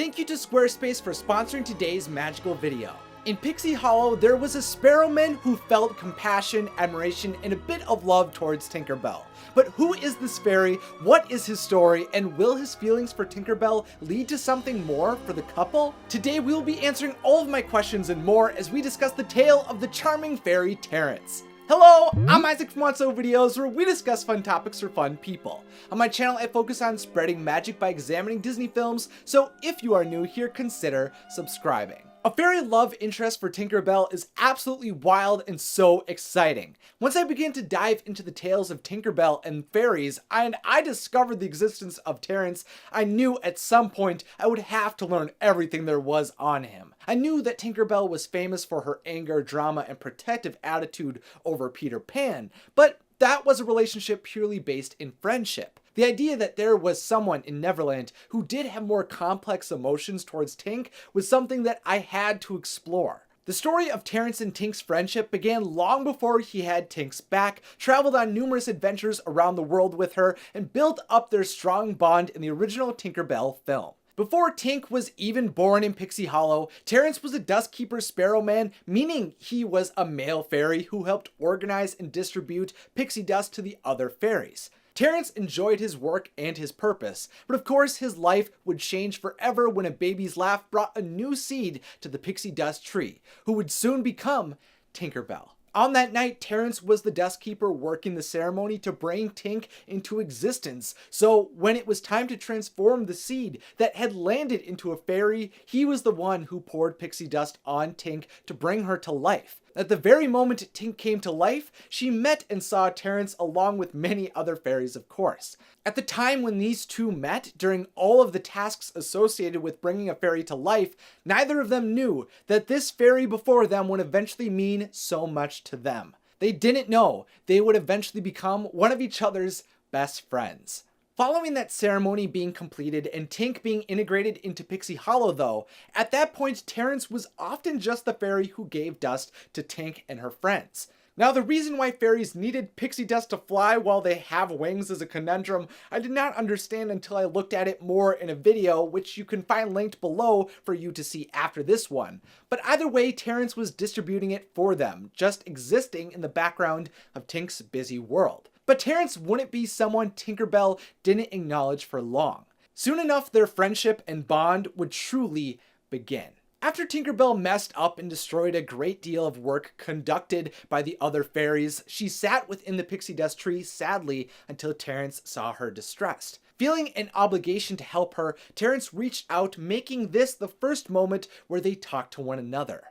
Thank you to Squarespace for sponsoring today's magical video. In Pixie Hollow, there was a sparrowman who felt compassion, admiration, and a bit of love towards Tinkerbell. But who is this fairy, what is his story, and will his feelings for Tinkerbell lead to something more for the couple? Today we will be answering all of my questions and more as we discuss the tale of the charming fairy Terence. Hello, I'm Isaac from Wotso Videos, where we discuss fun topics for fun people. On my channel, I focus on spreading magic by examining Disney films, so if you are new here, consider subscribing. A fairy love interest for Tinkerbell is absolutely wild and so exciting. Once I began to dive into the tales of Tinkerbell and fairies, and I discovered the existence of Terence, I knew at some point I would have to learn everything there was on him. I knew that Tinkerbell was famous for her anger, drama, and protective attitude over Peter Pan, but that was a relationship purely based in friendship. The idea that there was someone in Neverland who did have more complex emotions towards Tink was something that I had to explore. The story of Terence and Tink's friendship began long before he had Tink's back, traveled on numerous adventures around the world with her, and built up their strong bond in the original Tinkerbell film. Before Tink was even born in Pixie Hollow, Terence was a dustkeeper sparrowman, meaning he was a male fairy who helped organize and distribute pixie dust to the other fairies. Terence enjoyed his work and his purpose, but of course his life would change forever when a baby's laugh brought a new seed to the pixie dust tree, who would soon become Tinkerbell. On that night, Terence was the dustkeeper working the ceremony to bring Tink into existence, so when it was time to transform the seed that had landed into a fairy, he was the one who poured pixie dust on Tink to bring her to life. At the very moment Tink came to life, she met and saw Terence along with many other fairies, of course. At the time when these two met, during all of the tasks associated with bringing a fairy to life, neither of them knew that this fairy before them would eventually mean so much to them. They didn't know they would eventually become one of each other's best friends. Following that ceremony being completed and Tink being integrated into Pixie Hollow though, at that point Terence was often just the fairy who gave dust to Tink and her friends. Now the reason why fairies needed pixie dust to fly while they have wings is a conundrum I did not understand until I looked at it more in a video, which you can find linked below for you to see after this one. But either way, Terence was distributing it for them, just existing in the background of Tink's busy world. But Terence wouldn't be someone Tinkerbell didn't acknowledge for long. Soon enough, their friendship and bond would truly begin. After Tinkerbell messed up and destroyed a great deal of work conducted by the other fairies, she sat within the pixie dust tree sadly until Terence saw her distressed. Feeling an obligation to help her, Terence reached out, making this the first moment where they talked to one another.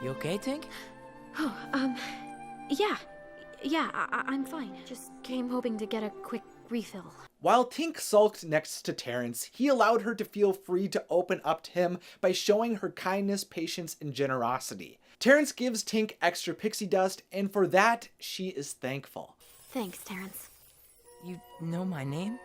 You okay, Tink? Oh, yeah, I'm fine. Just came hoping to get a quick refill. While Tink sulked next to Terence, he allowed her to feel free to open up to him by showing her kindness, patience, and generosity. Terence gives Tink extra pixie dust, and for that, she is thankful. Thanks, Terence. You know my name?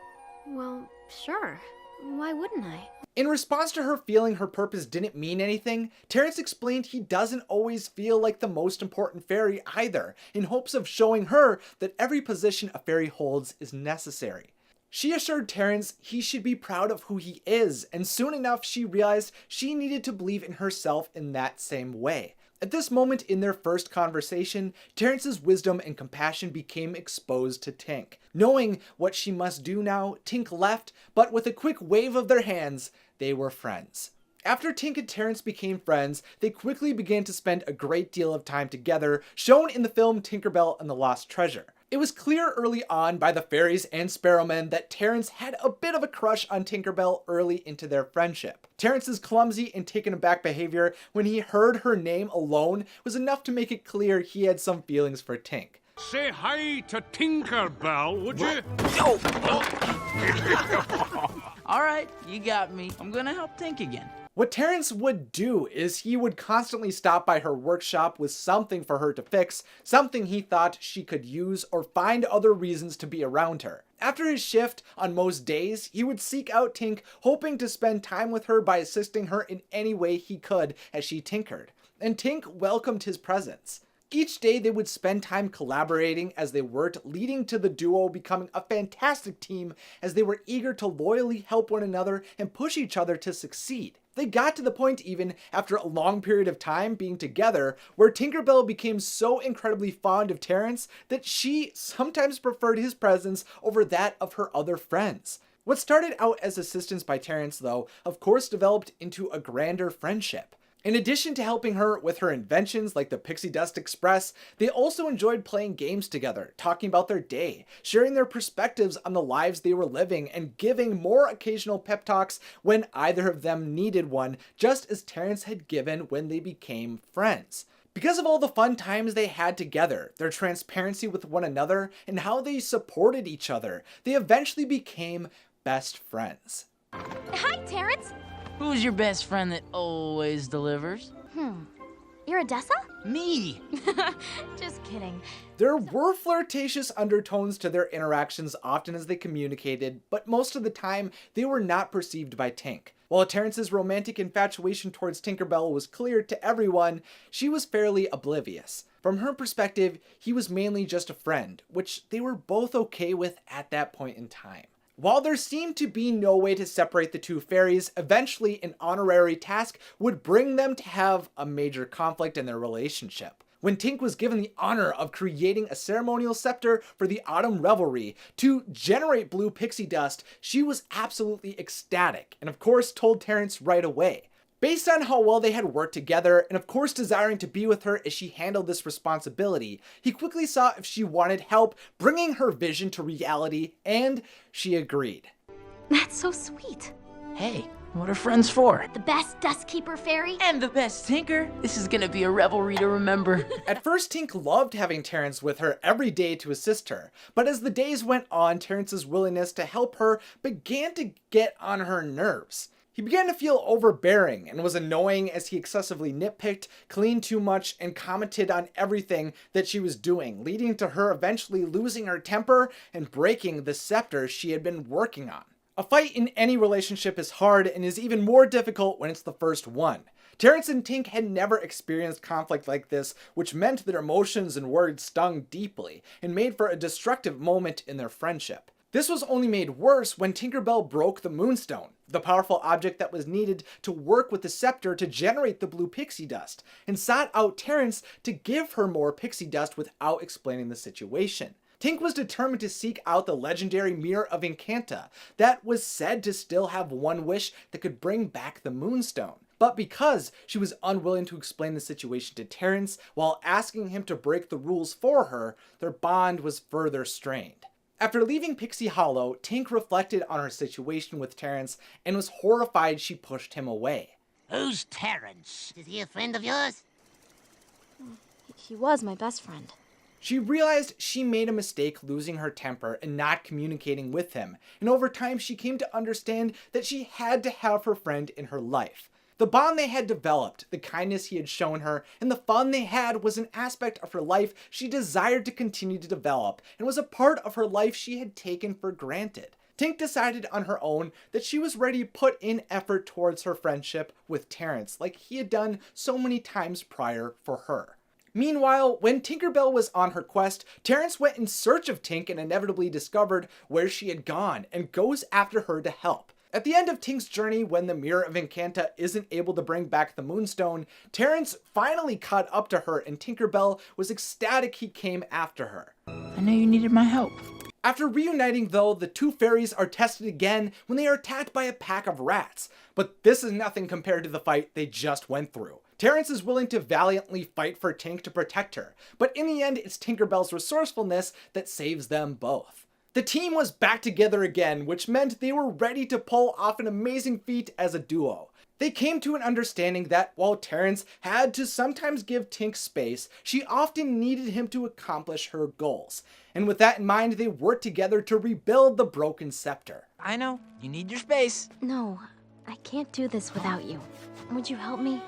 Well, sure. Why wouldn't I? In response to her feeling her purpose didn't mean anything, Terence explained he doesn't always feel like the most important fairy either, in hopes of showing her that every position a fairy holds is necessary. She assured Terence he should be proud of who he is, and soon enough she realized she needed to believe in herself in that same way. At this moment in their first conversation, Terence's wisdom and compassion became exposed to Tink. Knowing what she must do now, Tink left, but with a quick wave of their hands, they were friends. After Tink and Terence became friends, they quickly began to spend a great deal of time together, shown in the film Tinkerbell and the Lost Treasure. It was clear early on by the fairies and sparrowmen that Terence had a bit of a crush on Tinkerbell early into their friendship. Terence's clumsy and taken aback behavior when he heard her name alone was enough to make it clear he had some feelings for Tink. Say hi to Tinkerbell, would you? All right, you got me. I'm gonna help Tink again. What Terence would do is he would constantly stop by her workshop with something for her to fix, something he thought she could use, or find other reasons to be around her. After his shift, on most days, he would seek out Tink, hoping to spend time with her by assisting her in any way he could as she tinkered. And Tink welcomed his presence. Each day they would spend time collaborating as they worked, leading to the duo becoming a fantastic team as they were eager to loyally help one another and push each other to succeed. They got to the point even after a long period of time being together where Tinkerbell became so incredibly fond of Terence that she sometimes preferred his presence over that of her other friends. What started out as assistance by Terence, though, of course developed into a grander friendship. In addition to helping her with her inventions like the Pixie Dust Express, they also enjoyed playing games together, talking about their day, sharing their perspectives on the lives they were living, and giving more occasional pep talks when either of them needed one, just as Terence had given when they became friends. Because of all the fun times they had together, their transparency with one another, and how they supported each other, they eventually became best friends. Hi, Terence. Who's your best friend that always delivers? You're Odessa? Me! Just kidding. There were flirtatious undertones to their interactions often as they communicated, but most of the time they were not perceived by Tink. While Terence's romantic infatuation towards Tinkerbell was clear to everyone, she was fairly oblivious. From her perspective, he was mainly just a friend, which they were both okay with at that point in time. While there seemed to be no way to separate the two fairies, eventually an honorary task would bring them to have a major conflict in their relationship. When Tink was given the honor of creating a ceremonial scepter for the Autumn Revelry to generate blue pixie dust, she was absolutely ecstatic, and of course told Terence right away. Based on how well they had worked together, and of course desiring to be with her as she handled this responsibility, he quickly saw if she wanted help bringing her vision to reality, and she agreed. That's so sweet. Hey, what are friends for? The best dust keeper fairy? And the best tinker. This is gonna be a revelry to remember. At first, Tink loved having Terence with her every day to assist her, but as the days went on, Terence's willingness to help her began to get on her nerves. He began to feel overbearing and was annoying as he excessively nitpicked, cleaned too much, and commented on everything that she was doing, leading to her eventually losing her temper and breaking the scepter she had been working on. A fight in any relationship is hard and is even more difficult when it's the first one. Terence and Tink had never experienced conflict like this, which meant their emotions and words stung deeply and made for a destructive moment in their friendship. This was only made worse when Tinkerbell broke the Moonstone, the powerful object that was needed to work with the scepter to generate the blue pixie dust, and sought out Terence to give her more pixie dust without explaining the situation. Tink was determined to seek out the legendary Mirror of Incanta that was said to still have one wish that could bring back the Moonstone. But because she was unwilling to explain the situation to Terence while asking him to break the rules for her, their bond was further strained. After leaving Pixie Hollow, Tink reflected on her situation with Terence and was horrified she pushed him away. Who's Terence? Is he a friend of yours? He was my best friend. She realized she made a mistake losing her temper and not communicating with him, and over time she came to understand that she had to have her friend in her life. The bond they had developed, the kindness he had shown her, and the fun they had was an aspect of her life she desired to continue to develop, and was a part of her life she had taken for granted. Tink decided on her own that she was ready to put in effort towards her friendship with Terence, like he had done so many times prior for her. Meanwhile, when Tinkerbell was on her quest, Terence went in search of Tink and inevitably discovered where she had gone, and goes after her to help. At the end of Tink's journey, when the Mirror of Incanta isn't able to bring back the Moonstone, Terence finally caught up to her, and Tinkerbell was ecstatic he came after her. I know you needed my help. After reuniting though, the two fairies are tested again when they are attacked by a pack of rats, but this is nothing compared to the fight they just went through. Terence is willing to valiantly fight for Tink to protect her, but in the end it's Tinkerbell's resourcefulness that saves them both. The team was back together again, which meant they were ready to pull off an amazing feat as a duo. They came to an understanding that while Terence had to sometimes give Tink space, she often needed him to accomplish her goals. And with that in mind, they worked together to rebuild the broken scepter. I know, you need your space. No, I can't do this without you. Would you help me?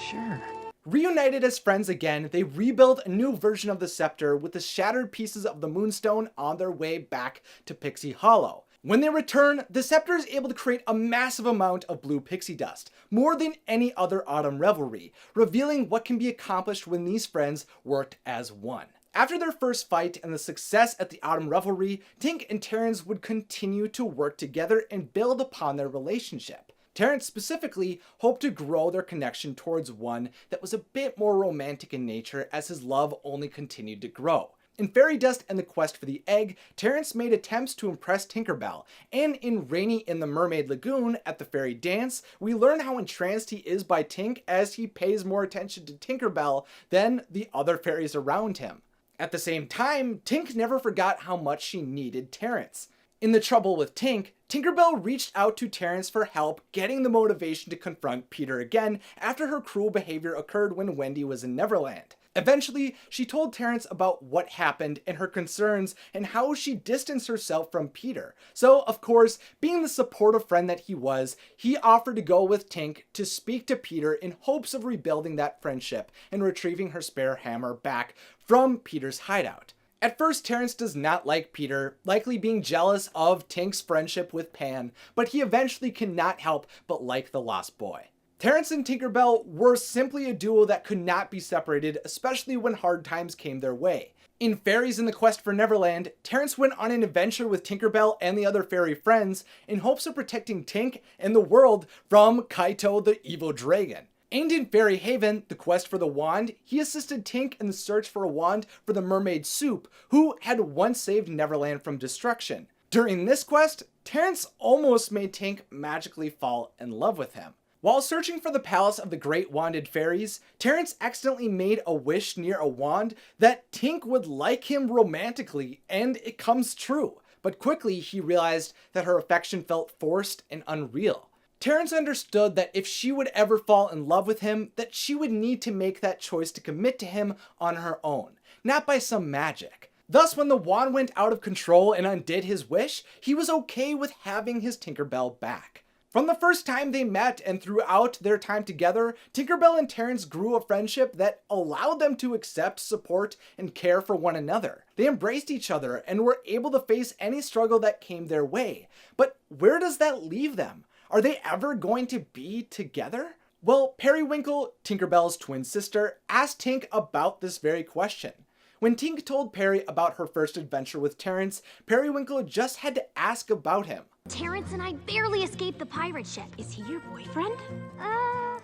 Sure. Reunited as friends again, they rebuild a new version of the scepter with the shattered pieces of the Moonstone on their way back to Pixie Hollow. When they return, the scepter is able to create a massive amount of blue pixie dust, more than any other autumn revelry, revealing what can be accomplished when these friends worked as one. After their first fight and the success at the autumn revelry, Tink and Terence would continue to work together and build upon their relationship. Terence specifically hoped to grow their connection towards one that was a bit more romantic in nature as his love only continued to grow. In Fairy Dust and the Quest for the Egg, Terence made attempts to impress Tinkerbell, and in Rainy in the Mermaid Lagoon at the Fairy Dance, we learn how entranced he is by Tink as he pays more attention to Tinkerbell than the other fairies around him. At the same time, Tink never forgot how much she needed Terence. In The Trouble with Tink, Tinkerbell reached out to Terence for help getting the motivation to confront Peter again after her cruel behavior occurred when Wendy was in Neverland. Eventually, she told Terence about what happened and her concerns and how she distanced herself from Peter. So, of course, being the supportive friend that he was, he offered to go with Tink to speak to Peter in hopes of rebuilding that friendship and retrieving her spare hammer back from Peter's hideout. At first, Terence does not like Peter, likely being jealous of Tink's friendship with Pan, but he eventually cannot help but like the lost boy. Terence and Tinkerbell were simply a duo that could not be separated, especially when hard times came their way. In Fairies in the Quest for Neverland, Terence went on an adventure with Tinkerbell and the other fairy friends in hopes of protecting Tink and the world from Kaito the evil dragon. And in Fairy Haven, the quest for the wand, he assisted Tink in the search for a wand for the mermaid Soup, who had once saved Neverland from destruction. During this quest, Terence almost made Tink magically fall in love with him. While searching for the palace of the great wanded fairies, Terence accidentally made a wish near a wand that Tink would like him romantically, and it comes true. But quickly he realized that her affection felt forced and unreal. Terence understood that if she would ever fall in love with him, that she would need to make that choice to commit to him on her own, not by some magic. Thus, when the wand went out of control and undid his wish, he was okay with having his Tinkerbell back. From the first time they met and throughout their time together, Tinkerbell and Terence grew a friendship that allowed them to accept, support, and care for one another. They embraced each other and were able to face any struggle that came their way. But where does that leave them? Are they ever going to be together? Well, Periwinkle, Tinkerbell's twin sister, asked Tink about this very question. When Tink told Perry about her first adventure with Terence, Periwinkle just had to ask about him. Terence and I barely escaped the pirate ship. Is he your boyfriend?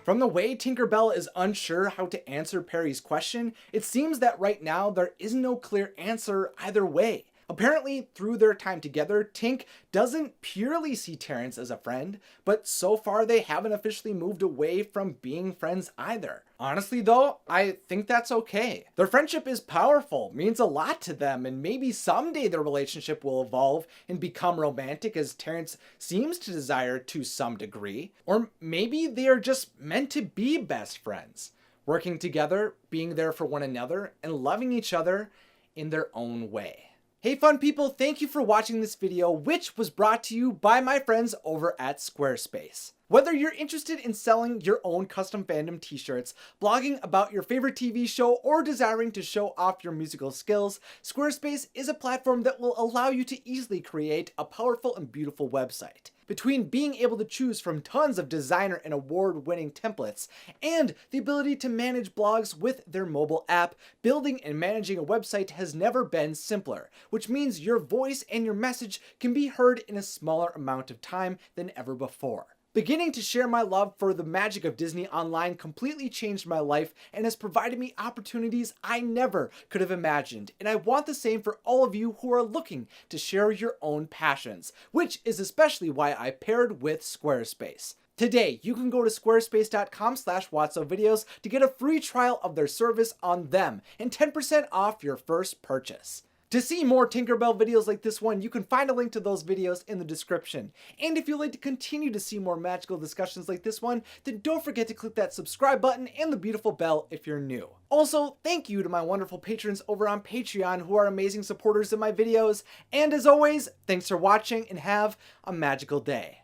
From the way Tinkerbell is unsure how to answer Perry's question, it seems that right now there is no clear answer either way. Apparently, through their time together, Tink doesn't purely see Terence as a friend, but so far they haven't officially moved away from being friends either. Honestly though, I think that's okay. Their friendship is powerful, means a lot to them, and maybe someday their relationship will evolve and become romantic as Terence seems to desire to some degree. Or maybe they are just meant to be best friends, working together, being there for one another, and loving each other in their own way. Hey fun people, thank you for watching this video, which was brought to you by my friends over at Squarespace. Whether you're interested in selling your own custom fandom t-shirts, blogging about your favorite TV show, or desiring to show off your musical skills, Squarespace is a platform that will allow you to easily create a powerful and beautiful website. Between being able to choose from tons of designer and award-winning templates, and the ability to manage blogs with their mobile app, building and managing a website has never been simpler, which means your voice and your message can be heard in a smaller amount of time than ever before. Beginning to share my love for the magic of Disney online completely changed my life and has provided me opportunities I never could have imagined. And I want the same for all of you who are looking to share your own passions, which is especially why I paired with Squarespace. Today, you can go to squarespace.com/WotsoVideos to get a free trial of their service on them and 10% off your first purchase. To see more Tinkerbell videos like this one, you can find a link to those videos in the description. And if you'd like to continue to see more magical discussions like this one, then don't forget to click that subscribe button and the beautiful bell if you're new. Also, thank you to my wonderful patrons over on Patreon who are amazing supporters of my videos. And as always, thanks for watching and have a magical day.